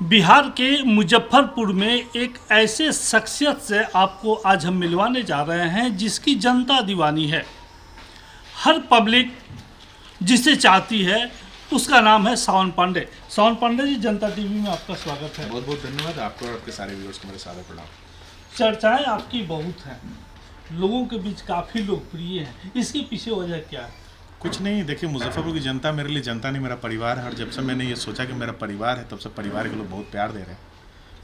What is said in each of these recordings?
बिहार के मुजफ्फरपुर में एक ऐसे शख्सियत से आपको आज हम मिलवाने जा रहे हैं जिसकी जनता दीवानी है। हर पब्लिक जिसे चाहती है उसका नाम है सावन पांडे। सावन पांडे जी, जनता टीवी में आपका स्वागत है। बहुत बहुत धन्यवाद आपको और आपके सारे व्यूअर्स को मेरे सादर प्रणाम। चर्चाएं आपकी बहुत हैं, लोगों के बीच काफ़ी लोकप्रिय हैं, इसके पीछे वजह क्या है? कुछ नहीं, देखिए मुजफ्फरपुर की जनता मेरे लिए जनता नहीं, मेरा परिवार है। और जब से मैंने ये सोचा कि मेरा परिवार है, तब से परिवार के लोग बहुत प्यार दे रहे हैं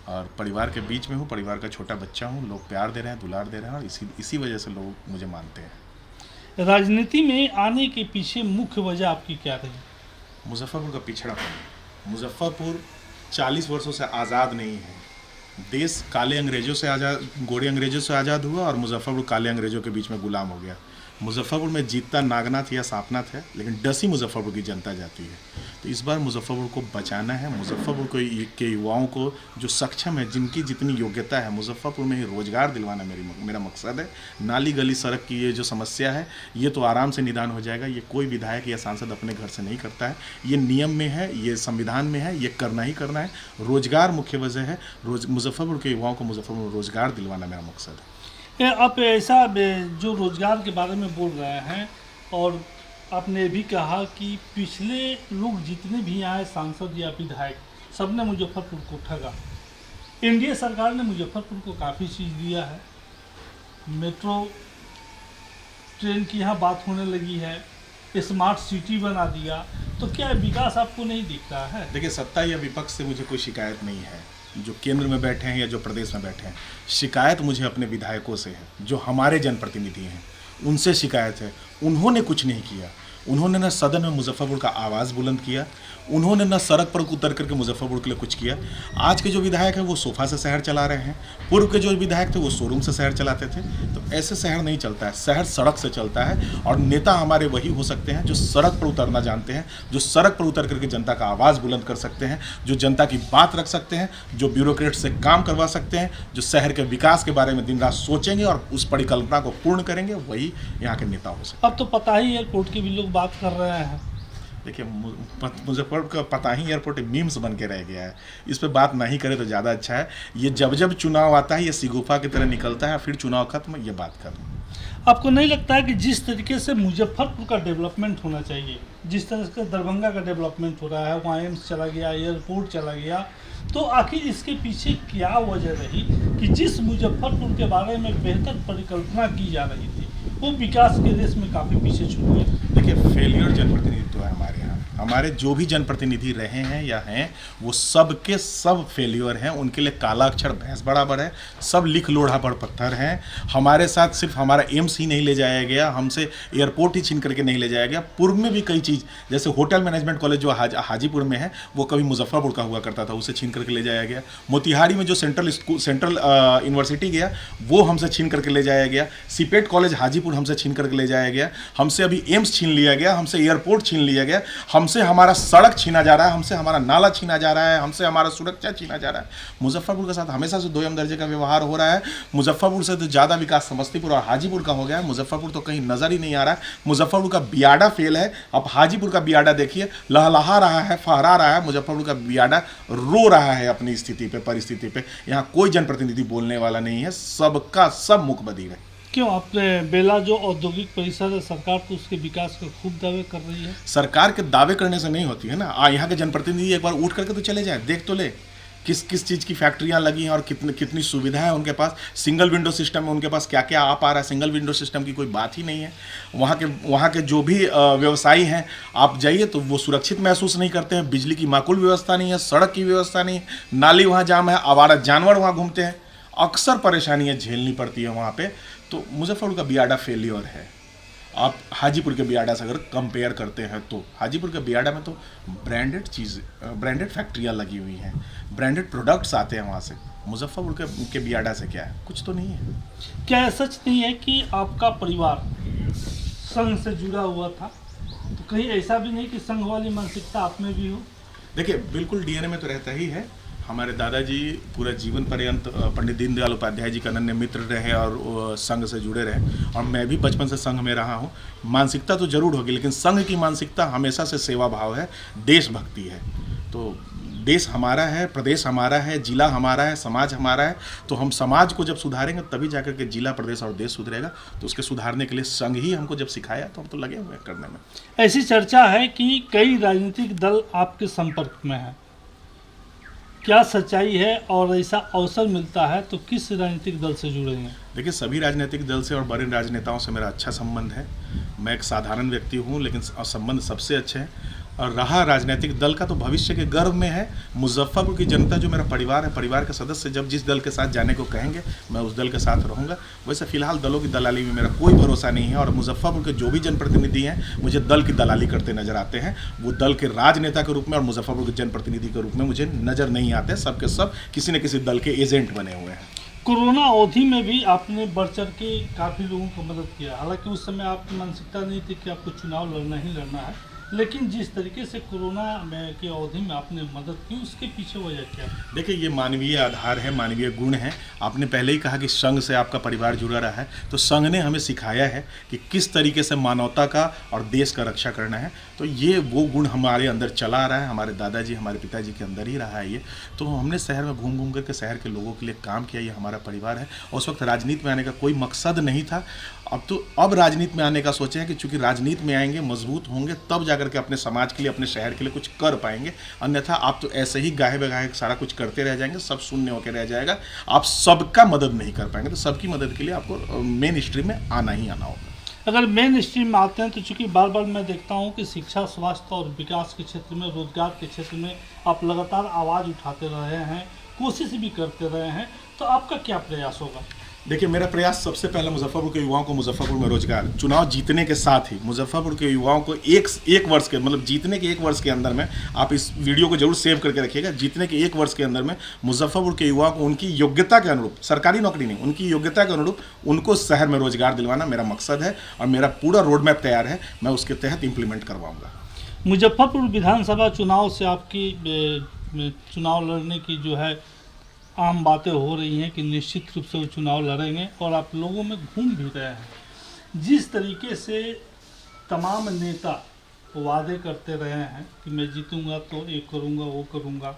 और परिवार के बीच में हूँ, परिवार का छोटा बच्चा हूँ। लोग प्यार दे रहे हैं, दुलार दे रहे हैं और इसी वजह से लोग मुझे मानते हैं। राजनीति में आने के पीछे मुख्य वजह आपकी क्या रही? मुजफ्फरपुर का पिछड़ापन। मुजफ्फरपुर 40 वर्षों से आज़ाद नहीं है। देश काले अंग्रेजों से आज़ाद, गोरे अंग्रेजों से आज़ाद हुआ और मुजफ्फरपुर काले अंग्रेजों के बीच में गुलाम हो गया। मुजफ्फरपुर में जीतता नागनाथ या सांपनाथ है, लेकिन डसी मुजफ्फरपुर की जनता जाती है। तो इस बार मुजफ्फरपुर को बचाना है। मुजफ्फरपुर के युवाओं को जो सक्षम है, जिनकी जितनी योग्यता है, मुजफ्फरपुर में ही रोजगार दिलवाना मेरा मकसद है। नाली गली सड़क की ये जो समस्या है, ये तो आराम से निदान हो जाएगा। ये कोई विधायक या सांसद अपने घर से नहीं करता है, ये नियम में है, ये संविधान में है, ये करना ही करना है। रोजगार मुख्य वजह है। मुजफ्फरपुर के युवाओं को मुजफ्फरपुर में रोजगार दिलवाना मेरा मकसद है। आप ऐसा जो रोजगार के बारे में बोल रहे हैं और आपने भी कहा कि पिछले लोग जितने भी आए सांसद या विधायक, सबने मुजफ्फरपुर को ठगा। एनडीए सरकार ने मुजफ्फरपुर को काफ़ी चीज़ दिया है। मेट्रो ट्रेन की यहाँ बात होने लगी है, स्मार्ट सिटी बना दिया। तो क्या विकास आपको नहीं दिख रहा है? देखिए, सत्ता या विपक्ष से मुझे कोई शिकायत नहीं है, जो केंद्र में बैठे हैं या जो प्रदेश में बैठे हैं। शिकायत मुझे अपने विधायकों से है, जो हमारे जनप्रतिनिधि हैं, उनसे शिकायत है। उन्होंने कुछ नहीं किया। उन्होंने न सदन में मुजफ्फरपुर का आवाज़ बुलंद किया, उन्होंने न सड़क पर उतर करके मुजफ्फरपुर के लिए कुछ किया। आज के जो विधायक हैं वो सोफा से शहर चला रहे हैं, पूर्व के जो विधायक थे वो शोरूम से शहर चलाते थे। तो ऐसे शहर नहीं चलता है, शहर सड़क से चलता है। और नेता हमारे वही हो सकते हैं जो सड़क पर उतरना जानते हैं, जो सड़क पर उतर करके जनता का आवाज़ बुलंद कर सकते हैं, जो जनता की बात रख सकते हैं, जो ब्यूरोक्रेट से काम करवा सकते हैं, जो शहर के विकास के बारे में दिन रात सोचेंगे और उस परिकल्पना को पूर्ण करेंगे, वही यहाँ के नेता हो सकते हैं। अब तो पता ही एयरपोर्ट की भी लोग बात कर रहे हैं। देखिए, मुजफ्फरपुर का पता ही एयरपोर्ट मीम्स बन के रह गया है। इस पे बात नहीं करे तो ज़्यादा अच्छा है। ये जब चुनाव आता है, ये सिगुफा की तरह निकलता है, फिर चुनाव खत्म, ये बात खत्म। आपको नहीं लगता है कि जिस तरीके से मुजफ्फरपुर का डेवलपमेंट होना चाहिए, जिस तरह से दरभंगा का डेवलपमेंट हो रहा है, वहाँ एम्स चला गया, एयरपोर्ट चला गया, तो आखिर इसके पीछे क्या वजह रही कि जिस मुजफ्फरपुर के बारे में बेहतर परिकल्पना की जा रही थी, वो विकास के रेस में काफ़ी पीछे छूट गया? देखिए, फेलियर जनप्रतिनिधित्व है हमारे यहाँ। हमारे जो भी जनप्रतिनिधि रहे हैं या हैं, वो सब के सब फेलियर हैं। उनके लिए काला अक्षर भैंस बराबर है, सब लिख लोढ़ा पर पत्थर हैं। हमारे साथ सिर्फ हमारा एम्स ही नहीं ले जाया गया, हमसे एयरपोर्ट ही छीन करके नहीं ले जाया गया। पूर्व में भी कई चीज़, जैसे होटल मैनेजमेंट कॉलेज जो हाजीपुर में है, वो कभी मुजफ्फरपुर का हुआ करता था, उसे छीन करके ले जाया गया। मोतिहारी में जो सेंट्रल यूनिवर्सिटी गया, वो हमसे छीन करके ले जाया गया। सीपेट कॉलेज हाजीपुर हमसे छीन करके ले जाया गया। हमसे अभी एम्स छीन लिया गया, हमसे एयरपोर्ट छीन लिया गया, हमसे हमारा सड़क छीना जा रहा है, हमसे हमारा नाला छीना जा रहा है, हमसे हमारा सुरक्षा छीना जा रहा है। मुजफ्फरपुर के साथ हमेशा से दोयम दर्जे का व्यवहार हो रहा है। मुजफ्फरपुर से तो ज़्यादा विकास समस्तीपुर और हाजीपुर का हो गया है। मुजफ्फरपुर तो कहीं नज़र ही नहीं आ रहा है। मुजफ्फरपुर का बियाडा फेल है। अब हाजीपुर का बियाडा देखिए, लहलहा रहा है, फहरा रहा है। मुजफ्फरपुर का बियाडा रो रहा है अपनी स्थिति पे, परिस्थिति पे। यहाँ कोई जनप्रतिनिधि बोलने वाला नहीं है, सबका सब मुख बधिर है। क्यों? आपने बेला जो औद्योगिक परिसर है, सरकार तो उसके विकास के खूब दावे कर रही है। सरकार के दावे करने से नहीं होती है ना। यहाँ के जनप्रतिनिधि एक बार उठ करके तो चले जाए, देख तो ले किस किस चीज़ की फैक्ट्रियाँ लगी हैं और कितनी सुविधा है उनके पास। सिंगल विंडो सिस्टम में उनके पास क्या क्या आ पा रहा है। सिंगल विंडो सिस्टम की कोई बात ही नहीं है। वहाँ के जो भी व्यवसायी हैं, आप जाइए तो वो सुरक्षित महसूस नहीं करते हैं। बिजली की माकूल व्यवस्था नहीं है, सड़क की व्यवस्था नहीं है, नाली वहाँ जाम है, आवारा जानवर वहाँ घूमते हैं, अक्सर परेशानियाँ झेलनी पड़ती है वहाँ पे। तो मुजफ्फरपुर का बियाडा फेलियर है। आप हाजीपुर के बियाडा से अगर कंपेयर करते हैं तो हाजीपुर के बियाडा में तो ब्रांडेड फैक्ट्रियाँ लगी हुई हैं, ब्रांडेड प्रोडक्ट्स आते हैं वहाँ से। मुजफ्फरपुर के बियाडा से क्या है? कुछ तो नहीं है। क्या सच नहीं है कि आपका परिवार संघ से जुड़ा हुआ था? तो कहीं ऐसा भी नहीं कि संघ वाली मानसिकता आप में भी हो? देखिए, बिल्कुल डीएनए में तो रहता ही है। हमारे दादाजी पूरा जीवन पर्यंत पंडित दीनदयाल उपाध्याय जी का अनन्य मित्र रहे और संघ से जुड़े रहे। और मैं भी बचपन से संघ में रहा हूँ। मानसिकता तो जरूर होगी, लेकिन संघ की मानसिकता हमेशा से सेवा भाव है, देशभक्ति है। तो देश हमारा है, प्रदेश हमारा है, जिला हमारा है, समाज हमारा है। तो हम समाज को जब सुधारेंगे तभी जाकर के जिला, प्रदेश और देश सुधरेगा। तो उसके सुधारने के लिए संघ ही हमको जब सिखाया तो हम तो लगे हुए हैं करने में। ऐसी चर्चा है कि कई राजनीतिक दल आपके संपर्क में है, क्या सच्चाई है? और ऐसा अवसर मिलता है तो किस राजनीतिक दल से जुड़ेंगे? देखिए, सभी राजनीतिक दल से और बड़े राजनेताओं से मेरा अच्छा संबंध है। मैं एक साधारण व्यक्ति हूँ, लेकिन संबंध सबसे अच्छे हैं। और रहा राजनीतिक दल का, तो भविष्य के गर्व में है मुजफ्फरपुर की जनता जो मेरा परिवार है, परिवार के सदस्य जब जिस दल के साथ जाने को कहेंगे मैं उस दल के साथ रहूँगा। वैसे फिलहाल दलों की दलाली में मेरा कोई भरोसा नहीं है, और मुजफ्फरपुर के जो भी जनप्रतिनिधि हैं मुझे दल की दलाली करते नजर आते हैं। वो दल के राजनेता के रूप में और मुजफ्फरपुर के जनप्रतिनिधि के रूप में मुझे नज़र नहीं आते। सबके सब किसी न किसी दल के एजेंट बने हुए हैं। कोरोना अवधि में भी आपने बढ़ चढ़ के काफ़ी लोगों को मदद किया। हालांकि उस समय आपकी मानसिकता नहीं थी कि आपको चुनाव लड़ना ही लड़ना है, लेकिन जिस तरीके से कोरोना में की अवधि में आपने मदद की, उसके पीछे वजह क्या है? देखिए, ये मानवीय आधार है, मानवीय गुण है। आपने पहले ही कहा कि संघ से आपका परिवार जुड़ा रहा है, तो संघ ने हमें सिखाया है कि किस तरीके से मानवता का और देश का रक्षा करना है। तो ये वो गुण हमारे अंदर चला आ रहा है, हमारे दादाजी, हमारे पिताजी के अंदर ही रहा है ये। तो हमने शहर में घूम घूम करके शहर के लोगों के लिए काम किया। ये हमारा परिवार है। उस वक्त राजनीति में आने का कोई मकसद नहीं था। अब राजनीति में आने का सोचे हैं कि चूंकि राजनीति में आएंगे, मजबूत होंगे, तब जाकर के अपने समाज के लिए, अपने शहर के लिए कुछ कर पाएंगे। अन्यथा आप तो ऐसे ही गाहे बगाहे सारा कुछ करते रह जाएंगे, सब शून्य होकर रह जाएगा। आप सबका मदद नहीं कर पाएंगे। तो सबकी मदद के लिए आपको मेन स्ट्रीम में आना ही आना होगा। अगर मेन स्ट्रीम में आते हैं तो चूंकि बार बार मैं देखता हूं कि शिक्षा, स्वास्थ्य और विकास के क्षेत्र में, रोजगार के क्षेत्र में आप लगातार आवाज़ उठाते रहे हैं, कोशिश भी करते रहे हैं, तो आपका क्या प्रयास होगा? देखिए, मेरा प्रयास सबसे पहले मुजफ्फरपुर के युवाओं को मुजफ्फरपुर में रोजगार, चुनाव जीतने के साथ ही मुजफ्फरपुर के युवाओं को एक वर्ष के, मतलब जीतने के 1 वर्ष के अंदर में, आप इस वीडियो को जरूर सेव करके रखिएगा, जीतने के 1 वर्ष के अंदर में मुजफ्फरपुर के युवाओं को उनकी योग्यता के अनुरूप, सरकारी नौकरी नहीं, उनकी योग्यता के अनुरूप उनको शहर में रोजगार दिलवाना मेरा मकसद है। और मेरा पूरा रोड मैप तैयार है, मैं उसके तहत इम्प्लीमेंट करवाऊँगा। मुजफ्फरपुर विधानसभा चुनाव से आपकी चुनाव लड़ने की जो है आम बातें हो रही हैं कि निश्चित रूप से वो चुनाव लड़ेंगे, और आप लोगों में घूम भी रहे हैं। जिस तरीके से तमाम नेता वादे करते रहे हैं कि मैं जीतूंगा तो ये करूंगा, वो करूंगा,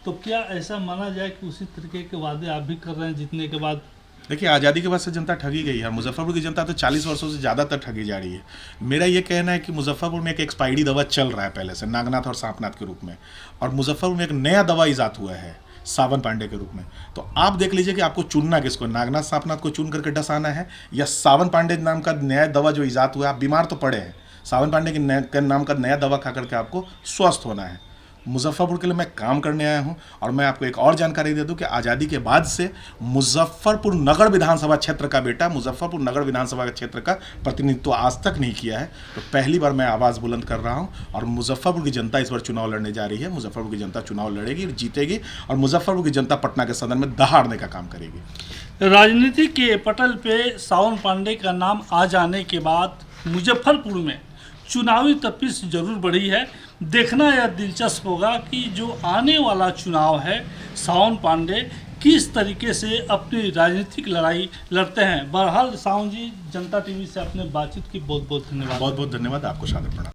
तो क्या ऐसा माना जाए कि उसी तरीके के वादे आप भी कर रहे हैं जीतने के बाद? देखिए, आज़ादी के बाद से जनता ठगी गई है। मुजफ्फरपुर की जनता तो 40 वर्षों से ज़्यादातर ठगी जा रही है। मेरा ये कहना है कि मुजफ्फरपुर में एक एक्सपायरी दवा चल रहा है पहले से, नागनाथ और सांपनाथ के रूप में, और मुजफ्फरपुर में एक नया दवा ईजाद हुआ है सावन पांडे के रूप में। तो आप देख लीजिए कि आपको चुनना किसको, नागनाथ सांपनाथ को चुन करके डसाना है, या सावन पांडे नाम का नया दवा जो ईजाद हुआ है। आप बीमार तो पड़े हैं, सावन पांडे के नाम का नया दवा खा करके आपको स्वस्थ होना है। मुजफ्फरपुर के लिए मैं काम करने आया हूं। और मैं आपको एक और जानकारी दे दूं कि आज़ादी के बाद से मुजफ्फरपुर नगर विधानसभा क्षेत्र का बेटा मुजफ्फरपुर नगर विधानसभा क्षेत्र का प्रतिनिधित्व आज तक नहीं किया है। तो पहली बार मैं आवाज़ बुलंद कर रहा हूं, और मुजफ्फरपुर की जनता इस बार चुनाव लड़ने जा रही है। मुजफ्फरपुर की जनता चुनाव लड़ेगी, जीतेगी, और मुजफ्फरपुर की जनता पटना के सदन में दहाड़ने का काम करेगी। राजनीति के पटल पे सावन पांडे का नाम आ जाने के बाद मुजफ्फरपुर में चुनावी तपिश जरूर बढ़ी है। देखना यह दिलचस्प होगा कि जो आने वाला चुनाव है, सावन पांडे किस तरीके से अपनी राजनीतिक लड़ाई लड़ते हैं। बहरहाल सावन जी, जनता टीवी से अपने बातचीत की बहुत बहुत धन्यवाद। बहुत बहुत धन्यवाद आपको, सादर प्रणाम।